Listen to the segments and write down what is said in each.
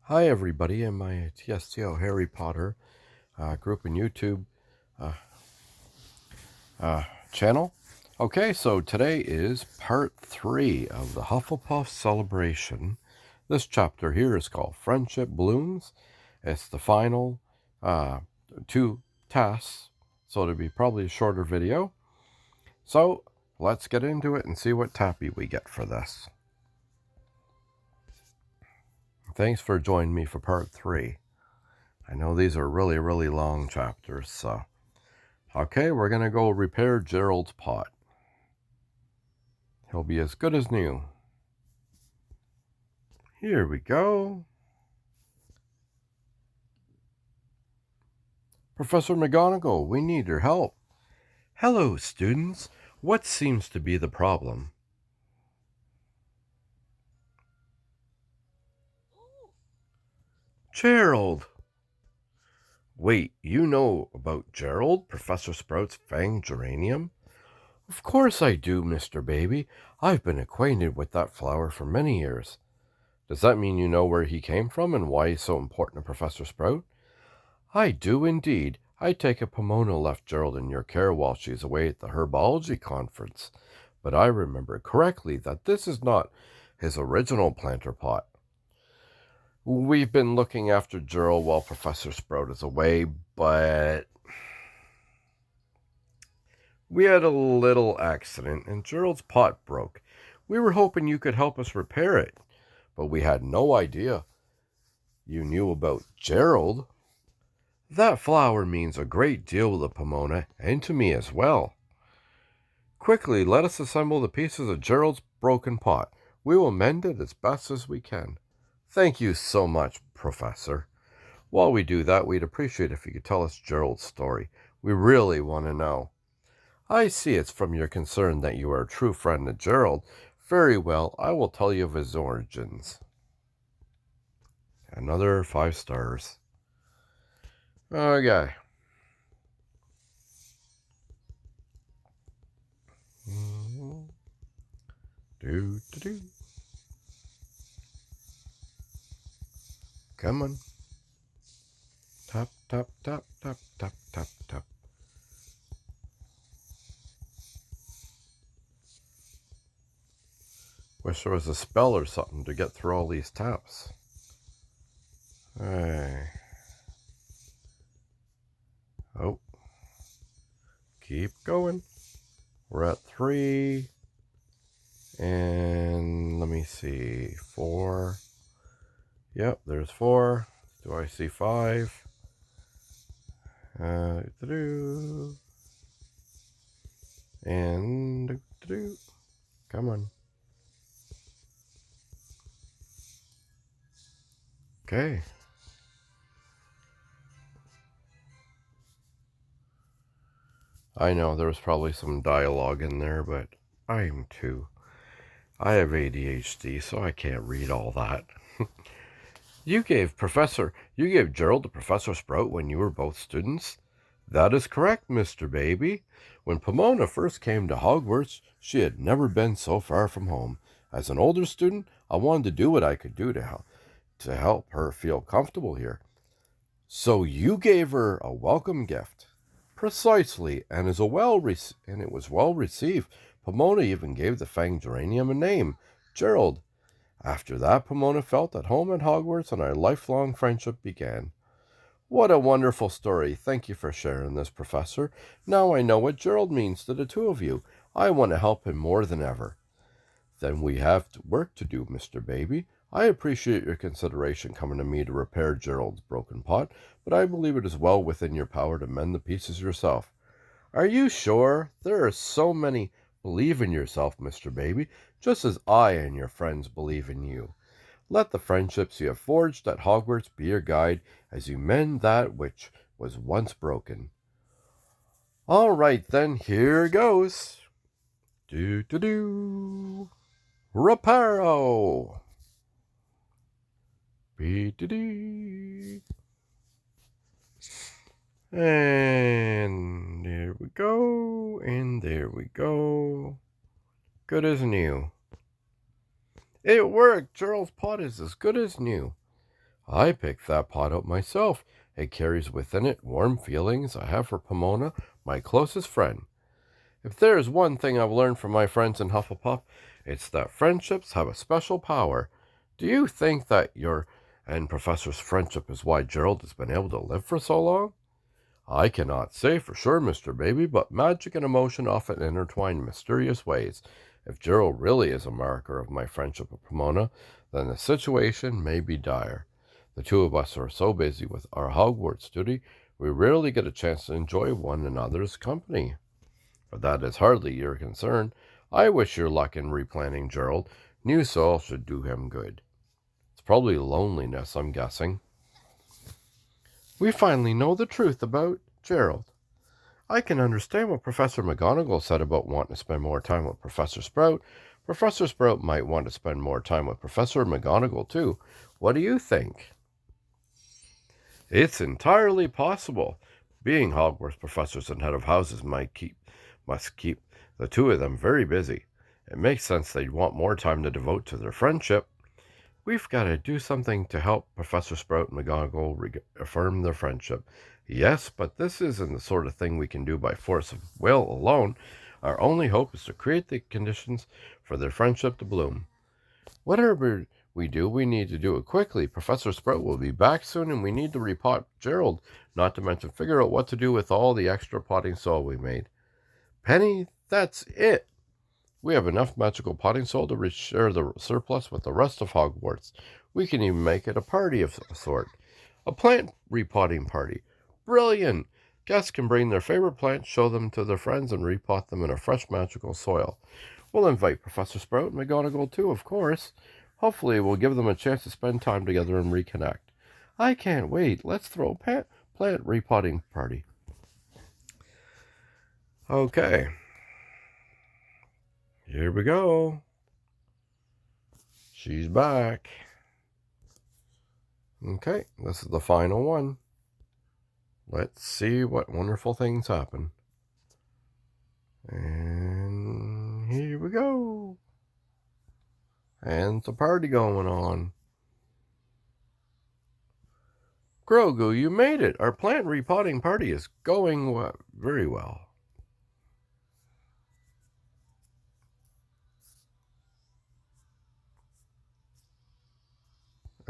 Hi everybody in my TSTO Harry Potter group and YouTube uh, channel. Okay, so today is part 3 of the Hufflepuff Celebration. This chapter here is called Friendship Blooms. It's the final 2 tasks, so it'll be probably a shorter video. So let's get into it and see what tappy we get for this. Thanks for joining me for part 3. I know these are really, really long chapters, so... Okay, we're going to go repair Gerald's pot. He'll be as good as new. Here we go. Professor McGonagall, we need your help. Hello, students. What seems to be the problem? Gerald! Wait, you know about Gerald, Professor Sprout's fanged geranium? Of course I do, Mr. Baby. I've been acquainted with that flower for many years. Does that mean you know where he came from and why he's so important to Professor Sprout? I do indeed. I take it Pomona left Gerald in your care while she's away at the herbology conference. But I remember correctly that this is not his original planter pot. We've been looking after Gerald while Professor Sprout is away, but we had a little accident and Gerald's pot broke. We were hoping you could help us repair it, but we had no idea you knew about Gerald. That flower means a great deal to Pomona and to me as well. Quickly, let us assemble the pieces of Gerald's broken pot. We will mend it as best as we can. Thank you so much, Professor. While we do that, we'd appreciate if you could tell us Gerald's story. We really want to know. I see it's from your concern that you are a true friend of Gerald. Very well, I will tell you of his origins. Another 5 stars. Okay. Do. Come on. Tap, tap, tap, tap, tap, tap, tap. Wish there was a spell or something to get through all these taps. Hey. Oh. Keep going. We're at 3. And let me see. 4. Yep, there's 4. Do I see 5? And come on. Okay. I know there was probably some dialogue in there, but I have ADHD, so I can't read all that. You gave Gerald to Professor Sprout when you were both students? That is correct, Mr. Baby. When Pomona first came to Hogwarts, she had never been so far from home. As an older student, I wanted to do what I could do to help her feel comfortable here. So you gave her a welcome gift. Precisely, and it was well received. Pomona even gave the fanged geranium a name, Gerald. After that, Pomona felt at home at Hogwarts, and our lifelong friendship began. What a wonderful story. Thank you for sharing this, Professor. Now I know what Gerald means to the two of you. I want to help him more than ever. Then we have work to do, Mr. Baby. I appreciate your consideration coming to me to repair Gerald's broken pot, but I believe it is well within your power to mend the pieces yourself. Are you sure? There are so many. Believe in yourself, Mr. Baby, just as I and your friends believe in you. Let the friendships you have forged at Hogwarts be your guide as you mend that which was once broken. All right, then, here goes. Do. Reparo. Be-de-dee. And there we go, and there we go. Good as new. It worked! Gerald's pot is as good as new. I picked that pot up myself. It carries within it warm feelings I have for Pomona, my closest friend. If there is one thing I've learned from my friends in Hufflepuff, it's that friendships have a special power. Do you think that your and Professor's friendship is why Gerald has been able to live for so long? I cannot say for sure, Mr. Baby, but magic and emotion often intertwine in mysterious ways. If Gerald really is a marker of my friendship with Pomona, then the situation may be dire. The two of us are so busy with our Hogwarts duty, we rarely get a chance to enjoy one another's company. But that is hardly your concern. I wish you luck in replanting Gerald. New soil should do him good. It's probably loneliness, I'm guessing. We finally know the truth about Gerald. I can understand what Professor McGonagall said about wanting to spend more time with Professor Sprout. Professor Sprout might want to spend more time with Professor McGonagall, too. What do you think? It's entirely possible. Being Hogwarts professors and head of houses must keep the two of them very busy. It makes sense they'd want more time to devote to their friendship. We've got to do something to help Professor Sprout and McGonagall affirm their friendship. Yes, but this isn't the sort of thing we can do by force of will alone. Our only hope is to create the conditions for their friendship to bloom. Whatever we do, we need to do it quickly. Professor Sprout will be back soon, and we need to repot Gerald, not to mention figure out what to do with all the extra potting soil we made. Penny, that's it. We have enough magical potting soil to share the surplus with the rest of Hogwarts. We can even make it a party of a sort. A plant repotting party. Brilliant! Guests can bring their favorite plants, show them to their friends, and repot them in a fresh magical soil. We'll invite Professor Sprout and McGonagall too, of course. Hopefully we'll give them a chance to spend time together and reconnect. I can't wait. Let's throw a plant repotting party. Okay. Here we go. She's back. Okay, this is the final one. Let's see what wonderful things happen. And here we go. And it's a party going on. Grogu, you made it. Our plant repotting party is going very well.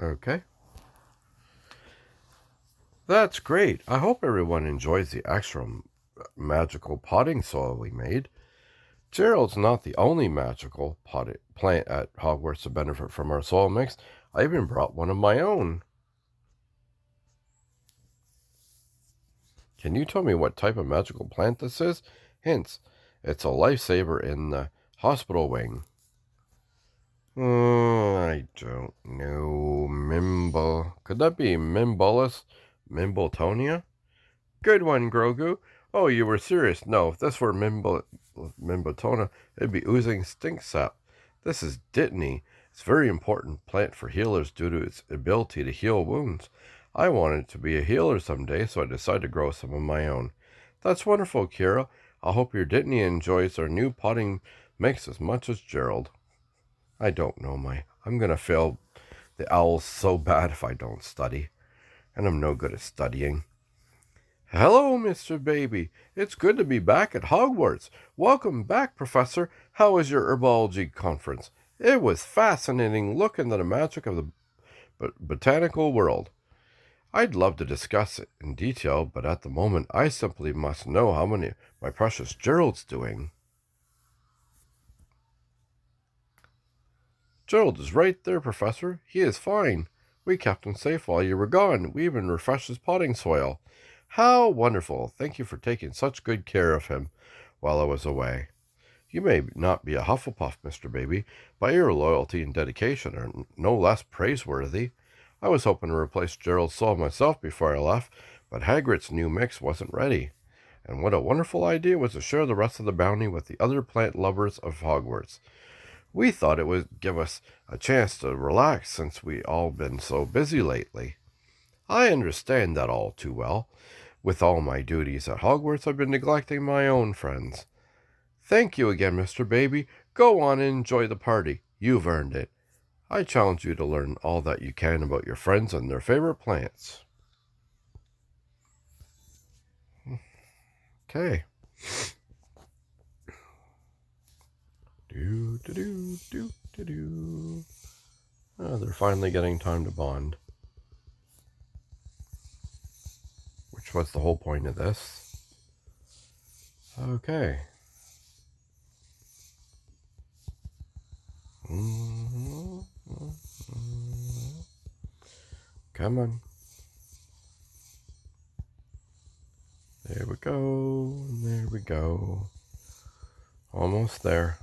Okay. That's great. I hope everyone enjoys the extra magical potting soil we made. Gerald's not the only magical plant at Hogwarts to benefit from our soil mix. I even brought one of my own. Can you tell me what type of magical plant this is? Hints. It's a lifesaver in the hospital wing. I don't know. Could that be Mimbolus? Mimbletonia? Good one, Grogu. Oh, you were serious. No, if this were Mimbletonia, it'd be oozing stink sap. This is Dittany. It's a very important plant for healers due to its ability to heal wounds. I wanted to be a healer someday, so I decided to grow some of my own. That's wonderful, Kira. I hope your Dittany enjoys our new potting mix as much as Gerald. I don't know, I'm going to fail the owls so bad if I don't study. And I'm no good at studying. Hello, Mr. Baby. It's good to be back at Hogwarts. Welcome back, Professor. How was your herbology conference? It was fascinating looking at the magic of the botanical world. I'd love to discuss it in detail, but at the moment I simply must know how many my precious Gerald's doing. Gerald is right there, Professor. He is fine. We kept him safe while you were gone. We even refreshed his potting soil. How wonderful. Thank you for taking such good care of him while I was away. You may not be a Hufflepuff, Mr. Baby, but your loyalty and dedication are no less praiseworthy. I was hoping to replace Gerald's soil myself before I left, but Hagrid's new mix wasn't ready. And what a wonderful idea was to share the rest of the bounty with the other plant lovers of Hogwarts. We thought it would give us a chance to relax since we all been so busy lately. I understand that all too well. With all my duties at Hogwarts, I've been neglecting my own friends. Thank you again, Mr. Baby. Go on and enjoy the party. You've earned it. I challenge you to learn all that you can about your friends and their favorite plants. Okay. Oh, they're finally getting time to bond. Which was the whole point of this. Okay. Come on. There we go. There we go. Almost there.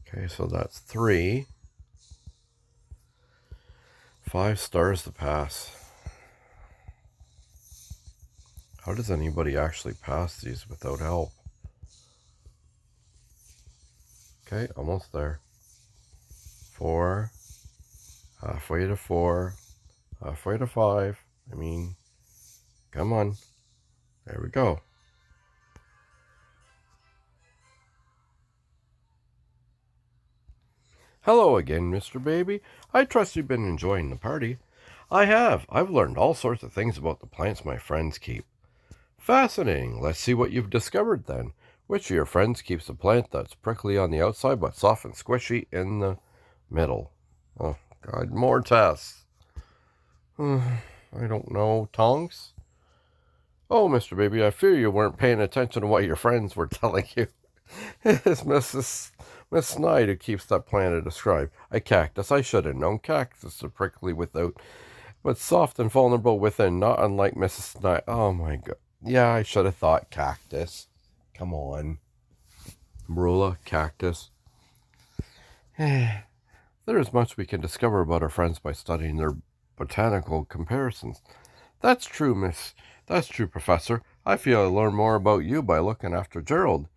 Okay, so that's 3. 5 stars to pass. How does anybody actually pass these without help? Okay, almost there. 4. Halfway to 4. Halfway to 5. Come on. There we go. Hello again, Mr. Baby. I trust you've been enjoying the party. I have. I've learned all sorts of things about the plants my friends keep. Fascinating. Let's see what you've discovered then. Which of your friends keeps a plant that's prickly on the outside but soft and squishy in the middle? Oh, God, more tests. I don't know. Tonks? Oh, Mr. Baby, I fear you weren't paying attention to what your friends were telling you. It's Miss Snide who keeps that plant to describe. A cactus. I should have known. Cactus are prickly without, but soft and vulnerable within, not unlike Mrs. Snide. Oh, my God. Yeah, I should have thought cactus. Come on. Marula, cactus. There is much we can discover about our friends by studying their botanical comparisons. That's true, Professor. I feel I learn more about you by looking after Gerald.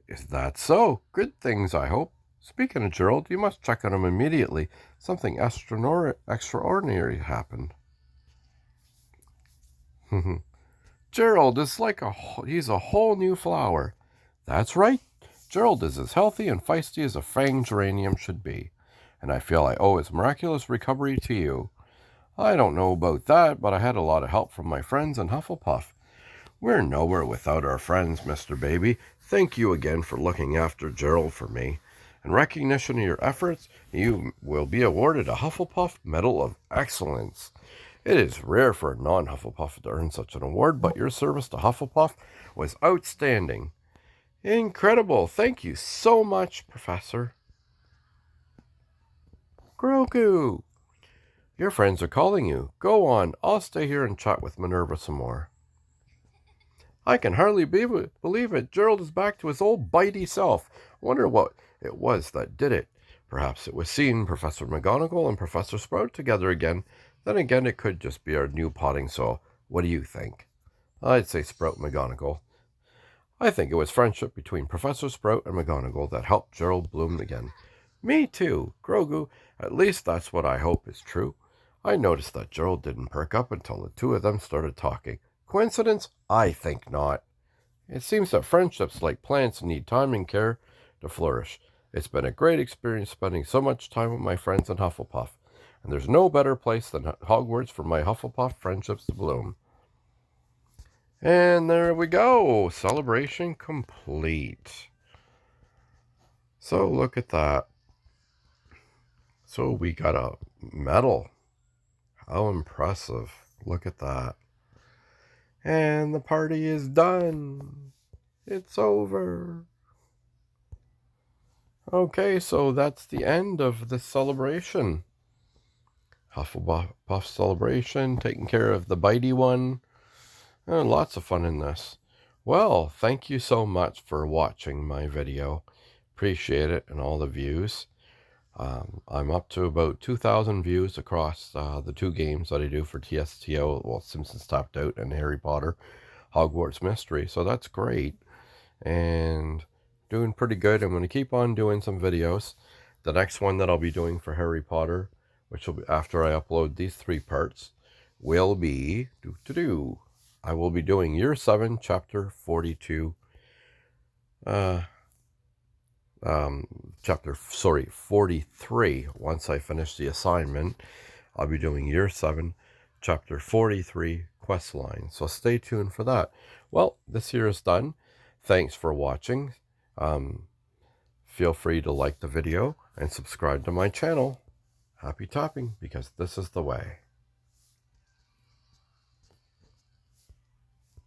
Is that so? Good things, I hope. Speaking of Gerald, you must check on him immediately. Something extraordinary happened. Gerald is he's a whole new flower. That's right. Gerald is as healthy and feisty as a fanged geranium should be. And I feel I owe his miraculous recovery to you. I don't know about that, but I had a lot of help from my friends in Hufflepuff. We're nowhere without our friends, Mr. Baby. Thank you again for looking after Gerald for me. In recognition of your efforts, you will be awarded a Hufflepuff Medal of Excellence. It is rare for a non-Hufflepuff to earn such an award, but your service to Hufflepuff was outstanding. Incredible. Thank you so much, Professor. Grogu! Your friends are calling you. Go on. I'll stay here and chat with Minerva some more. I can hardly believe it. Gerald is back to his old bitey self. Wonder what it was that did it. Perhaps it was seeing Professor McGonagall and Professor Sprout together again. Then again, it could just be our new potting soil. What do you think? I'd say Sprout McGonagall. I think it was friendship between Professor Sprout and McGonagall that helped Gerald bloom again. Me too, Grogu. At least that's what I hope is true. I noticed that Gerald didn't perk up until the two of them started talking. Coincidence? I think not. It seems that friendships like plants need time and care to flourish. It's been a great experience spending so much time with my friends in Hufflepuff, and there's no better place than Hogwarts for my Hufflepuff friendships to bloom. And there we go. Celebration complete. So look at that. So we got a medal. How impressive. Look at that. And the party is done. It's over. Okay, so that's the end of the celebration. Hufflepuff Celebration, taking care of the bitey one. Lots of fun in this. Well, thank you so much for watching my video. Appreciate it and all the views. I'm up to about 2,000 views across the 2 games that I do for TSTO, well, Simpsons Tapped Out and Harry Potter Hogwarts Mystery, so that's great. And doing pretty good. I'm going to keep on doing some videos. The next one that I'll be doing for Harry Potter, which will be after I upload these 3 parts, will be I will be doing Year 7, Chapter 42. chapter 43. Once I finish the assignment, I'll be doing year 7, chapter 43, quest line. So stay tuned for that. Well, this year is done. Thanks for watching. Feel free to like the video and subscribe to my channel. Happy topping, because this is the way.